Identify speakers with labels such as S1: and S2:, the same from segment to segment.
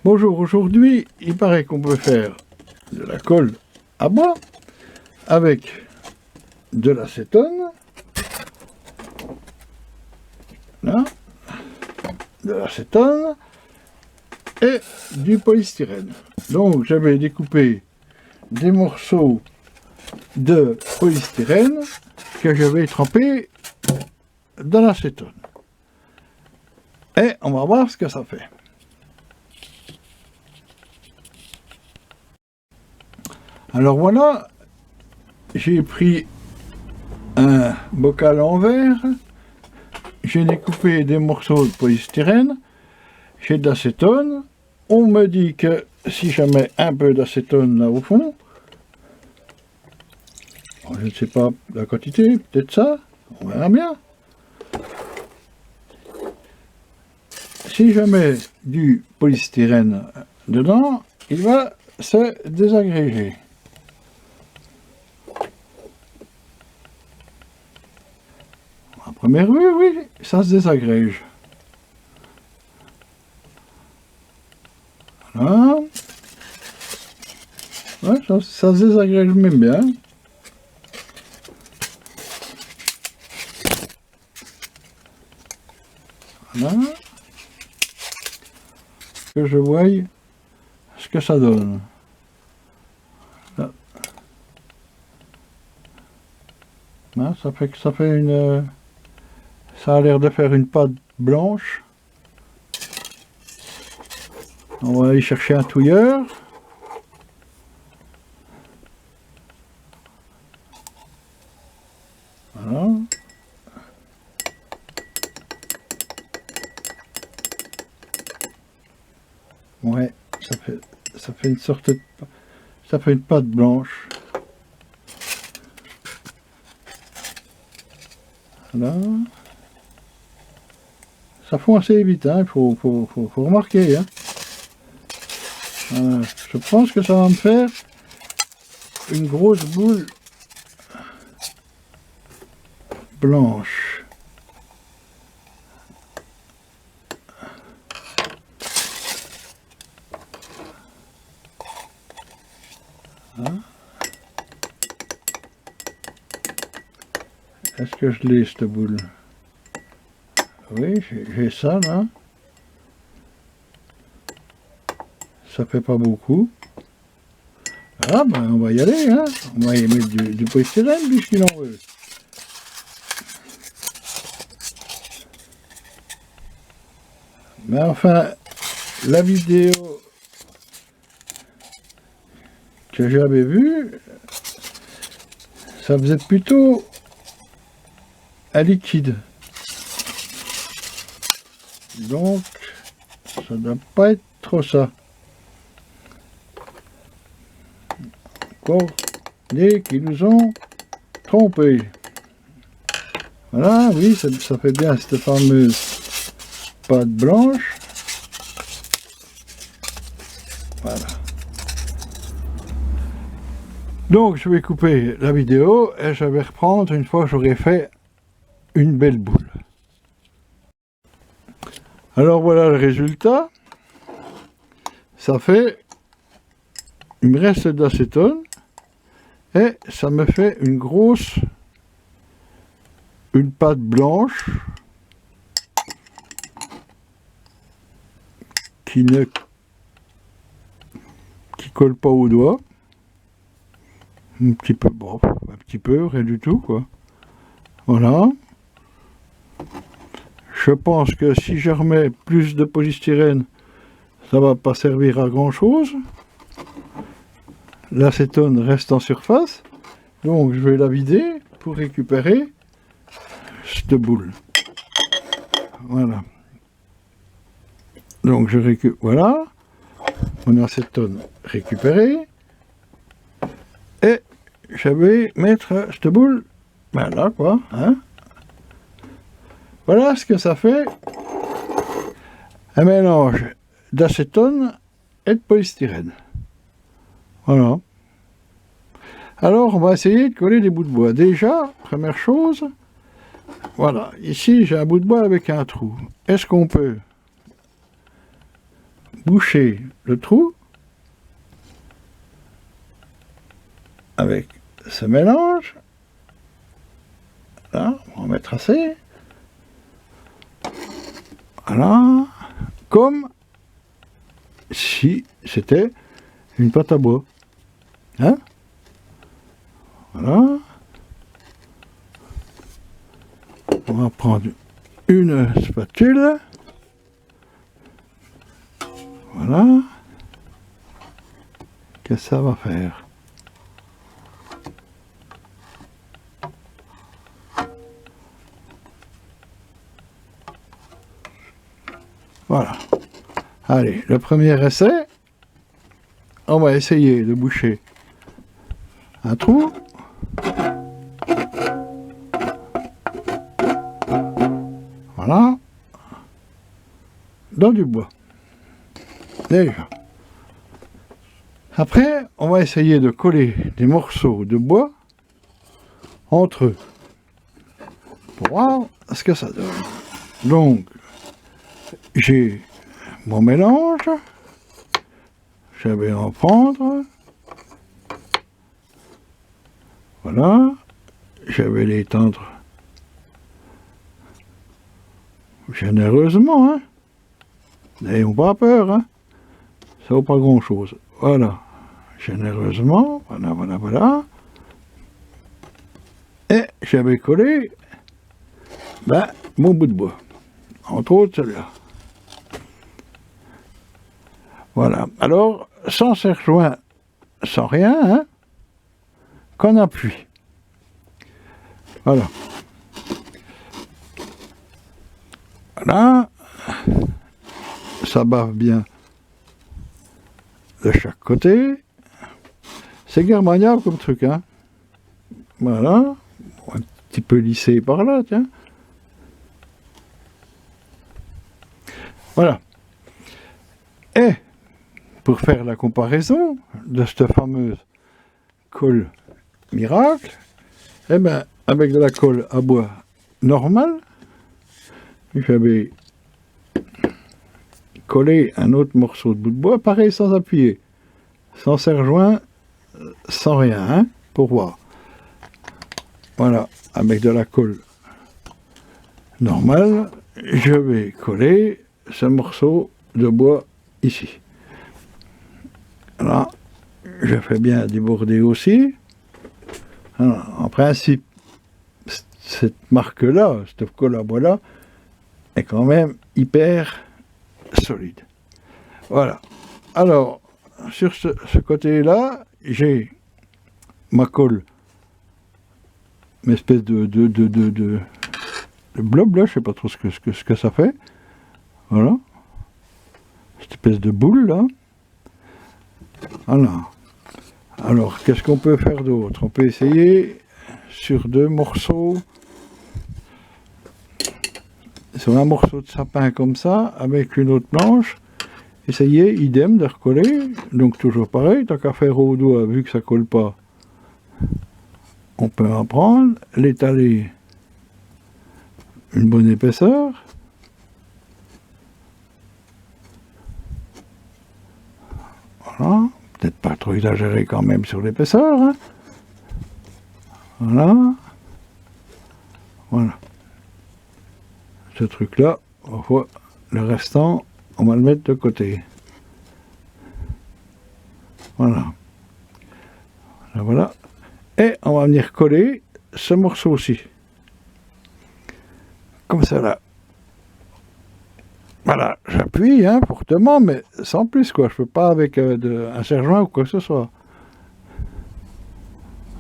S1: Bonjour, aujourd'hui, il paraît qu'on peut faire de la colle à bois avec de l'acétone, là, de l'acétone et du polystyrène. Donc j'avais découpé des morceaux de polystyrène que j'avais trempé dans l'acétone. Et on va voir ce que ça fait. Alors voilà, j'ai pris un bocal en verre, j'ai découpé des morceaux de polystyrène, j'ai de l'acétone. On me dit que si je mets un peu d'acétone là au fond, je ne sais pas la quantité, peut-être ça, on verra bien. Si je mets du polystyrène dedans, il va se désagréger. À première vue, oui, ça se désagrège. Voilà. Ouais, ça se désagrège même bien. Voilà. Que je voie ce que ça donne. Là. Là, ça fait une... Ça a l'air de faire une pâte blanche. On va aller chercher un touilleur. Voilà. Ouais, ça fait une sorte de... Ça fait une pâte blanche. Voilà. Ça fond assez vite, hein, il faut remarquer. Hein. Je pense que ça va me faire une grosse boule blanche. Hein. Est-ce que je l'ai, cette boule? Oui, j'ai ça là. Ça fait pas beaucoup. Ah ben on va y aller, hein. On va y mettre du polystyrène puisqu'il en veut. Mais enfin, la vidéo que j'avais vue, ça faisait plutôt un liquide. Donc, ça ne doit pas être trop ça. Encore des qui nous ont trompés. Voilà, oui, ça fait bien cette fameuse pâte blanche. Voilà. Donc, je vais couper la vidéo et je vais reprendre une fois que j'aurai fait une belle boule. Alors voilà le résultat. Ça fait, il me reste de l'acétone et ça me fait une pâte blanche qui colle pas au doigt. Un petit peu, bon, un petit peu, rien du tout quoi. Voilà. Je pense que si je remets plus de polystyrène, ça va pas servir à grand chose. L'acétone reste en surface, donc je vais la vider pour récupérer cette boule. Voilà. Donc je récupère, voilà, mon acétone récupéré, et je vais mettre cette boule, voilà quoi, hein. Voilà ce que ça fait, un mélange d'acétone et de polystyrène. Voilà. Alors, on va essayer de coller des bouts de bois. Déjà, première chose, voilà, ici j'ai un bout de bois avec un trou. Est-ce qu'on peut boucher le trou avec ce mélange. Là, on va mettre assez. Voilà. Comme si c'était une pâte à bois. Hein? Voilà. On va prendre une spatule. Voilà. Qu'est-ce que ça va faire? Voilà. Allez, le premier essai, on va essayer de boucher un trou. Voilà. Dans du bois. Déjà. Après, on va essayer de coller des morceaux de bois entre eux pour voir ce que ça donne. Donc, j'ai mon mélange, je vais en prendre, voilà, je vais l'étendre généreusement, hein. N'ayons pas peur, hein. Ça vaut pas grand chose. Voilà, généreusement, voilà. Et je vais coller mon bout de bois, entre autres celui-là. Voilà, alors, sans serre-joint, sans rien, hein, qu'on appuie. Voilà. Voilà. Ça bave bien de chaque côté. C'est guère maniable comme truc, hein. Voilà. Un petit peu lissé par là, tiens. Voilà. Et pour faire la comparaison de cette fameuse colle miracle, eh bien, avec de la colle à bois normale, j'avais collé un autre morceau de bout de bois, pareil sans appuyer, sans serre-joint, sans rien, hein, pour voir. Voilà, avec de la colle normale, je vais coller ce morceau de bois ici. Voilà, je fais bien déborder aussi. Alors, en principe, cette marque-là, cette colle à bois-là, est quand même hyper solide. Voilà. Alors, sur ce côté-là, j'ai ma colle, une espèce de blob, là, je sais pas trop ce que ça fait. Voilà. Cette espèce de boule, là. Voilà. Alors, qu'est-ce qu'on peut faire d'autre? On peut essayer sur deux morceaux, sur un morceau de sapin comme ça, avec une autre planche, essayer, idem, de recoller. Donc toujours pareil, tant qu'à faire au doigt, vu que ça colle pas, on peut en prendre, l'étaler une bonne épaisseur. Voilà. Peut-être pas trop exagéré quand même sur l'épaisseur, hein. Voilà. Voilà. Ce truc-là, le restant, on va le mettre de côté. Voilà. Voilà. Et on va venir coller ce morceau-ci. Comme ça là. Voilà, j'appuie, hein, fortement, mais sans plus, quoi. Je peux pas avec un serre-joint ou quoi que ce soit.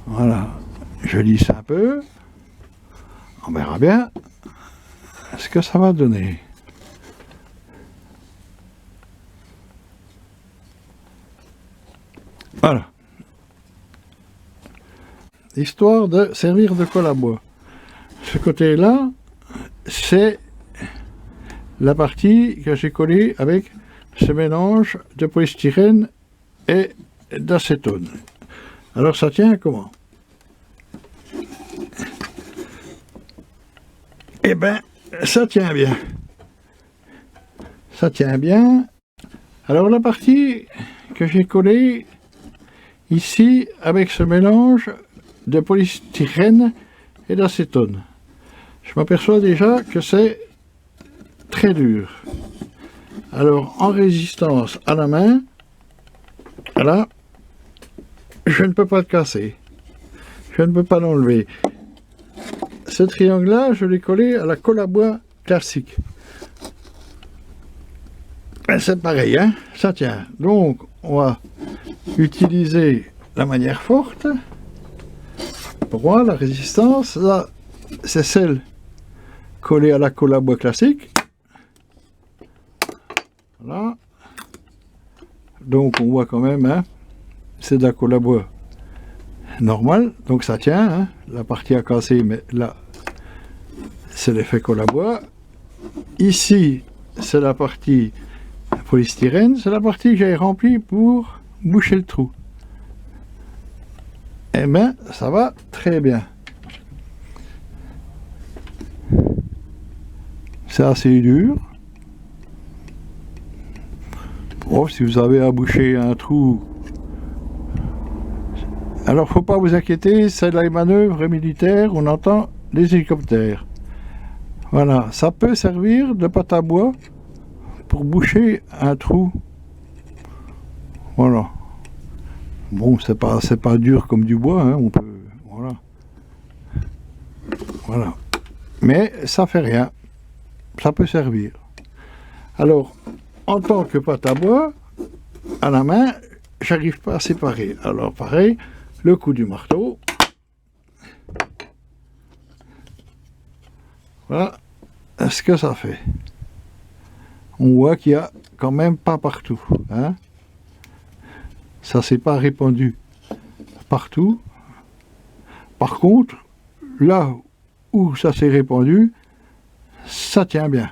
S1: Voilà. Je lisse un peu. On verra bien ce que ça va donner. Voilà. Histoire de servir de colle à bois. Ce côté-là, c'est la partie que j'ai collée avec ce mélange de polystyrène et d'acétone. Alors ça tient comment? Eh bien, ça tient bien. Ça tient bien. Alors la partie que j'ai collée ici avec ce mélange de polystyrène et d'acétone, je m'aperçois déjà que c'est très dur. Alors en résistance à la main, là, je ne peux pas le casser. Je ne peux pas l'enlever. Ce triangle-là, je l'ai collé à la colle à bois classique. C'est pareil, hein, ça tient. Donc, on va utiliser la manière forte. Pour moi, la résistance, là, c'est celle collée à la colle à bois classique. Voilà. Donc, on voit quand même, hein, c'est de la colle à bois normale, donc ça tient, hein. La partie à casser, mais là, c'est l'effet colle à bois. Ici, c'est la partie polystyrène, c'est la partie que j'ai remplie pour boucher le trou. Eh bien, ça va très bien. C'est assez dur. Oh, si vous avez à boucher un trou, alors faut pas vous inquiéter, c'est les manœuvres militaires, on entend les hélicoptères. Voilà, ça peut servir de pâte à bois pour boucher un trou. Voilà. Bon, c'est pas dur comme du bois, hein, on peut, voilà. Voilà. Mais ça fait rien. Ça peut servir. Alors, en tant que pâte à bois, à la main, j'arrive pas à séparer. Alors pareil, le coup du marteau. Voilà ce que ça fait. On voit qu'il y a quand même pas partout, hein. Ça s'est pas répandu partout. Par contre, là où ça s'est répandu, ça tient bien.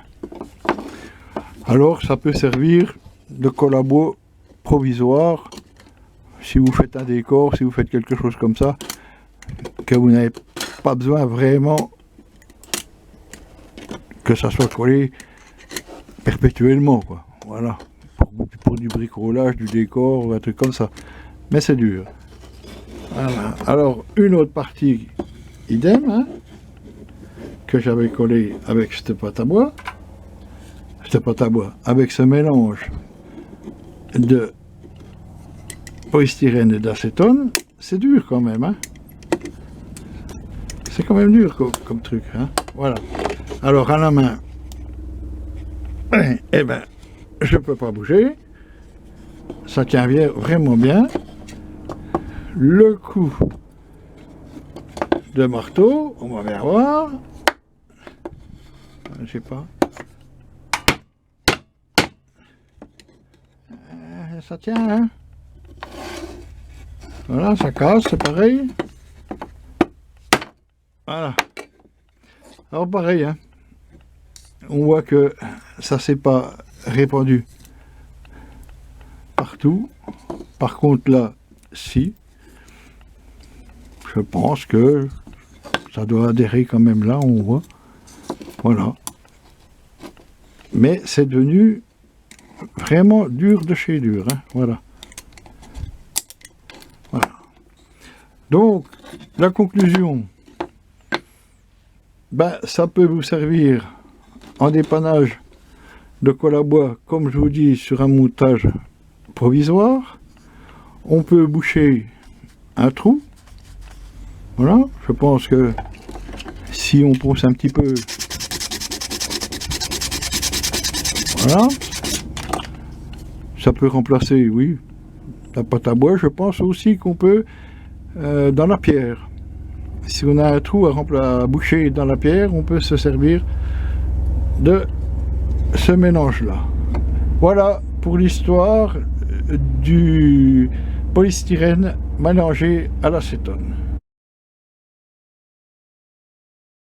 S1: Alors ça peut servir de colle à bois provisoire si vous faites un décor, si vous faites quelque chose comme ça, que vous n'avez pas besoin vraiment que ça soit collé perpétuellement, quoi. Voilà, pour du bricolage, du décor, ou un truc comme ça. Mais c'est dur. Voilà. Alors une autre partie idem, hein, que j'avais collé avec cette pâte à bois, avec ce mélange de polystyrène et d'acétone, c'est dur quand même, hein. C'est quand même dur comme truc, hein. Voilà. Alors à la main, eh ben, je peux pas bouger. Ça tient bien, vraiment bien. Le coup de marteau, on va bien voir. Je sais pas. Ça tient, hein. Voilà, ça casse, c'est pareil. Voilà. Alors pareil, hein. On voit que ça s'est pas répandu partout. Par contre là, si. Je pense que ça doit adhérer quand même là, on voit. Voilà. Mais c'est devenu vraiment dur de chez dur, hein. Voilà. Voilà. Donc, la conclusion, ben, ça peut vous servir en dépannage de colle à bois, comme je vous dis, sur un montage provisoire. On peut boucher un trou. Voilà, je pense que si on pousse un petit peu, voilà, ça peut remplacer, oui, la pâte à bois. Je pense aussi qu'on peut, dans la pierre, si on a un trou à boucher dans la pierre, on peut se servir de ce mélange-là. Voilà pour l'histoire du polystyrène mélangé à l'acétone.